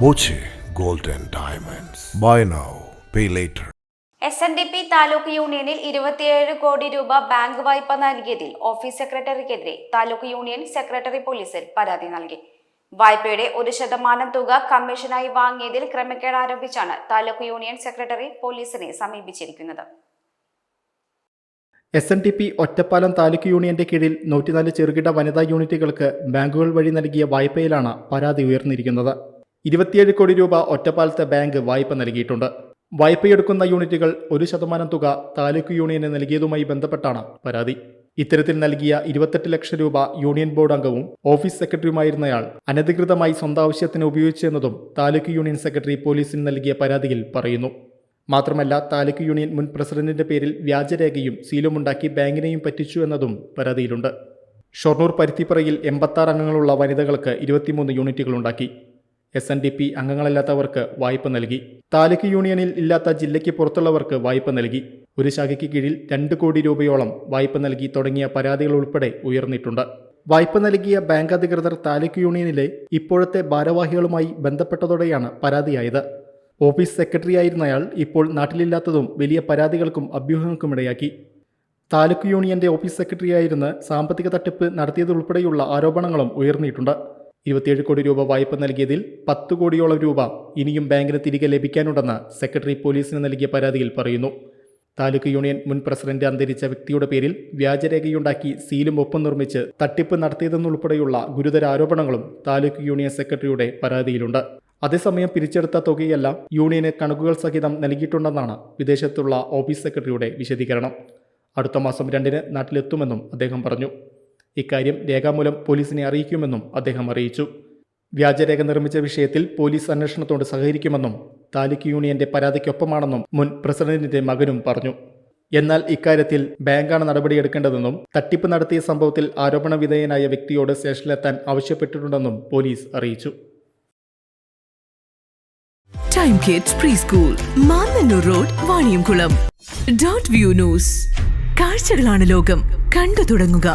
Boche Gold and Diamonds. Buy now, pay later. SNDP taluk യൂണിയനിൽ 27 കോടി രൂപ ബാങ്ക് വായ്പ നൽകിയതിൽ ഓഫീസ് സെക്രട്ടറിക്കെതിരെ താലൂക്ക് യൂണിയൻ സെക്രട്ടറി പോലീസിൽ പരാതി നൽകി. വായ്പയുടെ 1% തുക കമ്മീഷനായി വാങ്ങിയതിൽ ക്രമക്കേട് ആരോപിച്ചാണ് താലൂക്ക് യൂണിയൻ സെക്രട്ടറി പോലീസിനെ സമീപിച്ചിരിക്കുന്നത്. SNDP ഒറ്റപ്പാലം താലൂക്ക് യൂണിയന്റെ കീഴിൽ 104 ചെറുകിട വനിതാ യൂണിറ്റുകൾക്ക് ബാങ്കുകൾ വഴി നൽകിയ വായ്പയിലാണ് പരാതി ഉയർന്നിരിക്കുന്നത്. 27 കോടി രൂപ ഒറ്റപ്പാലത്തെ ബാങ്ക് വായ്പ നൽകിയിട്ടുണ്ട്. വായ്പയെടുക്കുന്ന യൂണിറ്റുകൾ 1% തുക താലൂക്ക് യൂണിയന് നൽകിയതുമായി ബന്ധപ്പെട്ടാണ് പരാതി. ഇത്തരത്തിൽ നൽകിയ 28 ലക്ഷം രൂപ യൂണിയൻ ബോർഡ് അംഗവും ഓഫീസ് സെക്രട്ടറിയുമായിരുന്നയാൾ അനധികൃതമായി സ്വന്തം ആവശ്യത്തിന് ഉപയോഗിച്ചെന്നതും താലൂക്ക് യൂണിയൻ സെക്രട്ടറി പോലീസിന് നൽകിയ പരാതിയിൽ പറയുന്നു. മാത്രമല്ല, താലൂക്ക് യൂണിയൻ മുൻ പ്രസിഡന്റിന്റെ പേരിൽ വ്യാജരേഖയും സീലുമുണ്ടാക്കി ബാങ്കിനെയും പറ്റിച്ചു എന്നതും പരാതിയിലുണ്ട്. ഷൊർണൂർ പരുത്തിപ്പറയിൽ 86 അംഗങ്ങളുള്ള വനിതകൾക്ക് 23 യൂണിറ്റുകളുണ്ടാക്കി. SNDP അംഗങ്ങളല്ലാത്തവർക്ക് വായ്പ നൽകി. താലൂക്ക് യൂണിയനിൽ ഇല്ലാത്ത ജില്ലയ്ക്ക് പുറത്തുള്ളവർക്ക് വായ്പ നൽകി. ഒരു ശാഖയ്ക്ക് കീഴിൽ 2 കോടി രൂപയോളം വായ്പ നൽകി തുടങ്ങിയ പരാതികൾ ഉൾപ്പെടെ ഉയർന്നിട്ടുണ്ട്. വായ്പ നൽകിയ ബാങ്ക് അധികൃതർ താലൂക്ക് യൂണിയനിലെ ഇപ്പോഴത്തെ ഭാരവാഹികളുമായി ബന്ധപ്പെട്ടതോടെയാണ് പരാതിയായത്. ഓഫീസ് സെക്രട്ടറിയായിരുന്നയാൾ ഇപ്പോൾ നാട്ടിലില്ലാത്തതും വലിയ പരാതികൾക്കും അഭ്യൂഹങ്ങൾക്കുമിടയാക്കി. താലൂക്ക് യൂണിയന്റെ ഓഫീസ് സെക്രട്ടറിയായിരുന്ന് സാമ്പത്തിക തട്ടിപ്പ് നടത്തിയതുൾപ്പെടെയുള്ള ആരോപണങ്ങളും ഉയർന്നിട്ടുണ്ട്. 27 കോടി രൂപ വായ്പ നൽകിയതിൽ 10 കോടിയോളം രൂപ ഇനിയും ബാങ്കിന് തിരികെ ലഭിക്കാനുണ്ടെന്ന് സെക്രട്ടറി പോലീസിന് നൽകിയ പരാതിയിൽ പറയുന്നു. താലൂക്ക് യൂണിയൻ മുൻ പ്രസിഡന്റ് അന്തരിച്ച വ്യക്തിയുടെ പേരിൽ വ്യാജരേഖയുണ്ടാക്കി സീലും ഒപ്പം നിർമ്മിച്ച് തട്ടിപ്പ് നടത്തിയതെന്നുൾപ്പെടെയുള്ള ഗുരുതര ആരോപണങ്ങളും താലൂക്ക് യൂണിയൻ സെക്രട്ടറിയുടെ പരാതിയിലുണ്ട്. അതേസമയം പിരിച്ചെടുത്ത തുകയെല്ലാം യൂണിയന് കണക്കുകൾ സഹിതം നൽകിയിട്ടുണ്ടെന്നാണ് വിദേശത്തുള്ള ഓഫീസ് സെക്രട്ടറിയുടെ വിശദീകരണം. അടുത്ത മാസം 2-ന് നാട്ടിലെത്തുമെന്നും അദ്ദേഹം പറഞ്ഞു. ഇക്കാര്യം രേഖാമൂലം പോലീസിനെ അറിയിക്കുമെന്നും അദ്ദേഹം അറിയിച്ചു. വ്യാജരേഖ നിർമ്മിച്ച വിഷയത്തിൽ പോലീസ് അന്വേഷണത്തോട് സഹകരിക്കുമെന്നും താലൂക്ക് യൂണിയന്റെ പരാതിക്കൊപ്പമാണെന്നും മുൻ പ്രസിഡന്റിന്റെ മകനും പറഞ്ഞു. എന്നാൽ ഇക്കാര്യത്തിൽ ബാങ്കാണ് നടപടിയെടുക്കേണ്ടതെന്നും തട്ടിപ്പ് നടത്തിയ സംഭവത്തിൽ ആരോപണ വിധേയനായ വ്യക്തിയോട് സ്റ്റേഷനിലെത്താൻ ആവശ്യപ്പെട്ടിട്ടുണ്ടെന്നും പോലീസ് അറിയിച്ചു. Time kids pre school, Mannannur road, Vaniyamkulam. .View news. കാഴ്ചകളാണ് ലോകം, കണ്ടു തുടങ്ങുക.